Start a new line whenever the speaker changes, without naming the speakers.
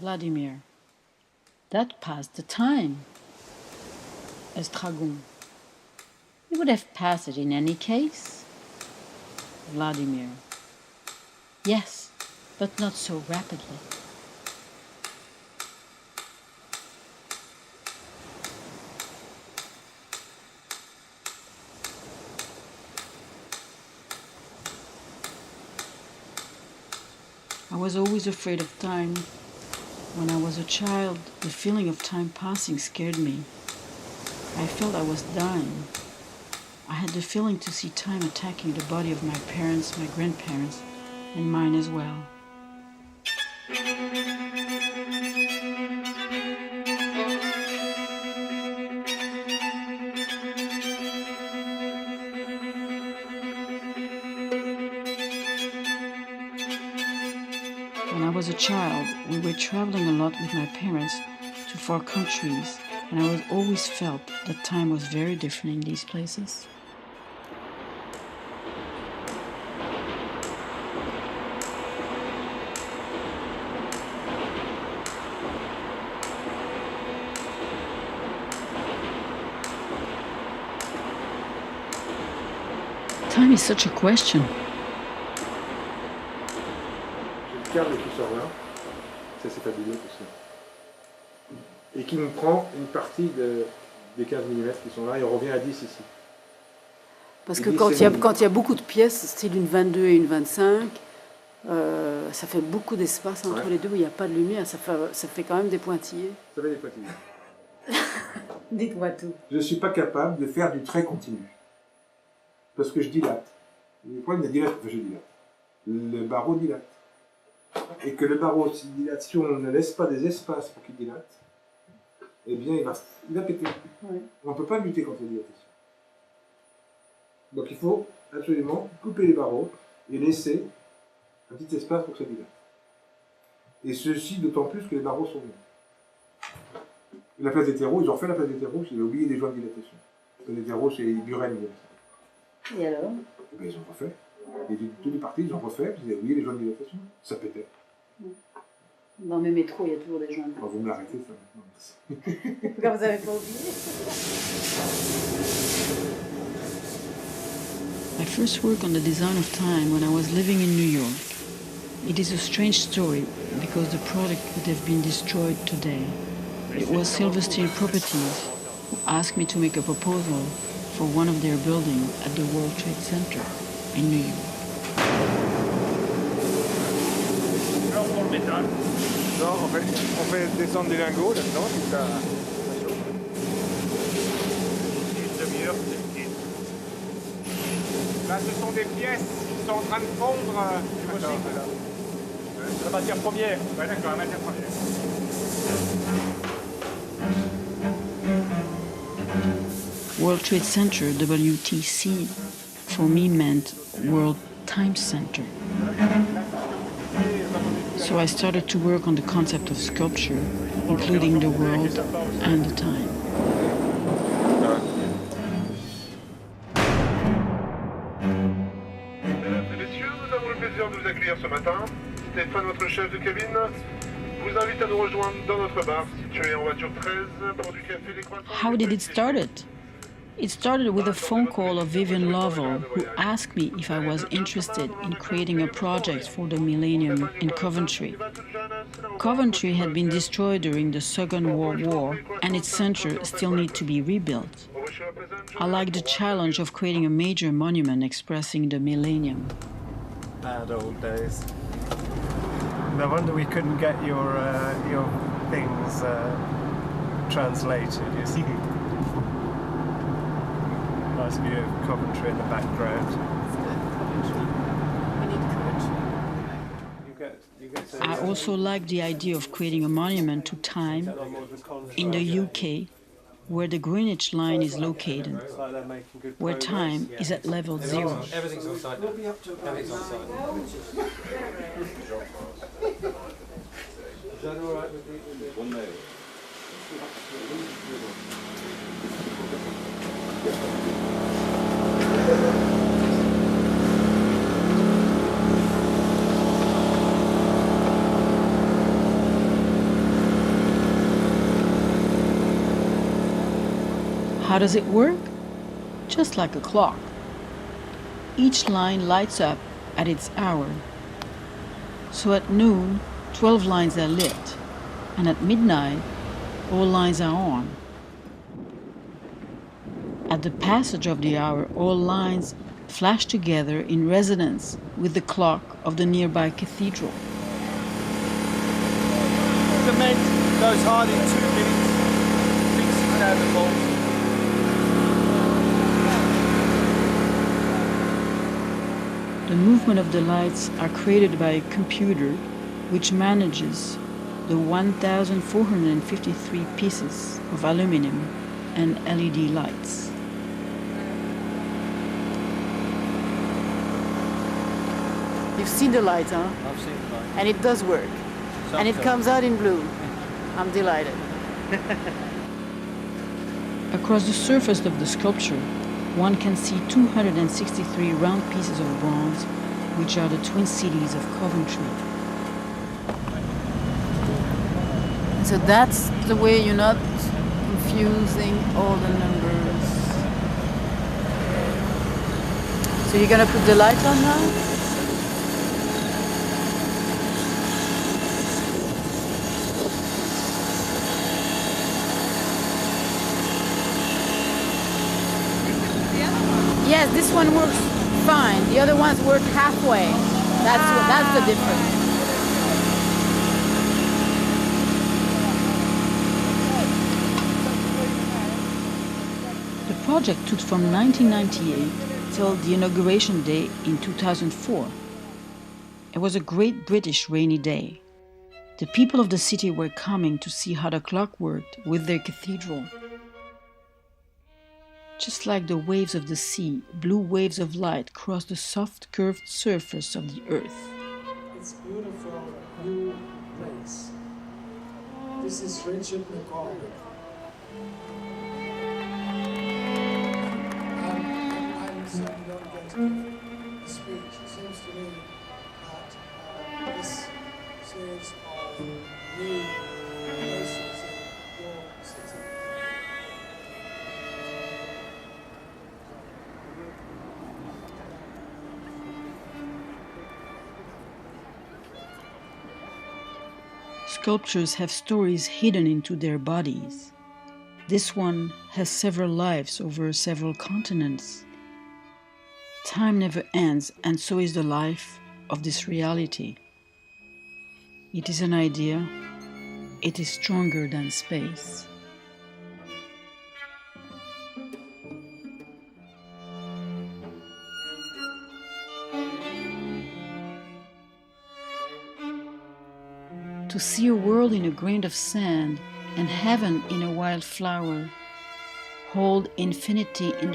Vladimir. That passed the time. Estragon. You would have passed it in any case. Vladimir. Yes, but not so rapidly. I was always afraid of time. When I was a child, the feeling of time passing scared me. I felt I was dying. I had the feeling to see time attacking the body of my parents, my grandparents, and mine as well. When I was a child, we were traveling a lot with my parents to far countries, and I always felt that time was very different in these places. Time is such a question.
J'ai le câble qui sort là, ça c'est fabuleux tout ça. Et qui me prend une partie des 15 mm qui sont là et on revient à 10 ici.
Parce que quand il y a beaucoup de pièces, style une 22 et une 25, ça fait beaucoup d'espace entre les deux où il n'y a pas de lumière, ça fait quand même des pointillés.
Ça fait des pointillés.
Dites-moi tout.
Je ne suis pas capable de faire du trait continu. Parce que je dilate. Le problème de dilate, je dilate. Le barreau dilate. Et que le barreau se dilate, si on ne laisse pas des espaces pour qu'il dilate, eh bien il va péter.
Oui.
On ne peut pas lutter contre la dilatation. Donc il faut absolument couper les barreaux et laisser un petit espace pour que ça dilate. Et ceci d'autant plus que les barreaux sont bons. La place des terreaux, ils ont fait la place des terreaux, ils ont oublié des joints de dilatation. La place des terreaux, c'est Buren.
Et alors?
Et bien, ils ont refait. Et tous les partis, ils ont refait, puis ils ont oublié les joints de dilatation. Ça pétait.
Dans mes métros, il y a toujours des joints.
Enfin, vous me l'arrêtez, ça maintenant.
Pourquoi vous n'avez pas oublié?
I first worked on the design of time when I was living in New York. It is a strange story because the product would have been destroyed today. It was Silverstein Properties who asked me to make a proposal for one of their buildings at the World Trade Center in New York.
Alors pour le métal?
Non, on fait descendre des lingots là-dedans, jusqu'à la chauffe.
Une demi-heure, c'est une. Là, ce sont des pièces qui sont en train de fondre. La matière première. Ouais, d'accord, la matière première.
World Trade Center, WTC, for me meant World Time Center. So I started to work on the concept of sculpture, including the world and the time.
Mesdames et messieurs, nous avons le plaisir de vous accueillir ce matin. Stéphane, votre chef de cabine, vous invite à nous rejoindre dans notre bar situé en voiture 13 pour du café des croissants.
How did it start? It started with a phone call of Vivian Lovell, who asked me if I was interested in creating a project for the Millenium in Coventry. Coventry had been destroyed during the Second World War, and its center still needed to be rebuilt. I liked the challenge of creating a major monument expressing the Millennium.
Bad old days. No wonder we couldn't get your things translated, you see. Nice view of Coventry in the background.
I also liked the idea of creating a monument to time in the UK, where the Greenwich line is located, where time is at level 0.
Everything's on site now. Everything's on site. Is that all right with the one there?
How does it work? Just like a clock. Each line lights up at its hour. So at noon, 12 lines are lit, and at midnight, all lines are on. At the passage of the hour, all lines flash together in resonance with the clock of the nearby cathedral.
Cement goes hard in 2 minutes, fixing down the bolts.
The movement of the lights are created by a computer which manages the 1,453 pieces of aluminum and LED lights.
You've seen the light, huh?
I've seen the light.
And it does work. And it comes out in blue. I'm delighted.
Across the surface of the sculpture, one can see 263 round pieces of bronze, which are the twin cities of Coventry.
So that's the way you're not confusing all the numbers. So you're gonna put the light on now? Yes, this one works fine. The other ones work halfway. That's the difference.
The project took from 1998 till the inauguration day in 2004. It was a great British rainy day. The people of the city were coming to see how the clock worked with their cathedral. Just like the waves of the sea, blue waves of light cross the soft curved surface of the earth.
It's a beautiful new place. This is Richard McCormac. I'm certainly not going to give a speech. It seems to me that this series of new places in your city
Sculptures have stories hidden into their bodies. This one has several lives over several continents. Time never ends, and so is the life of this reality. It is an idea. It is stronger than space. To see a world in a grain of sand and heaven in a wild flower, hold infinity in the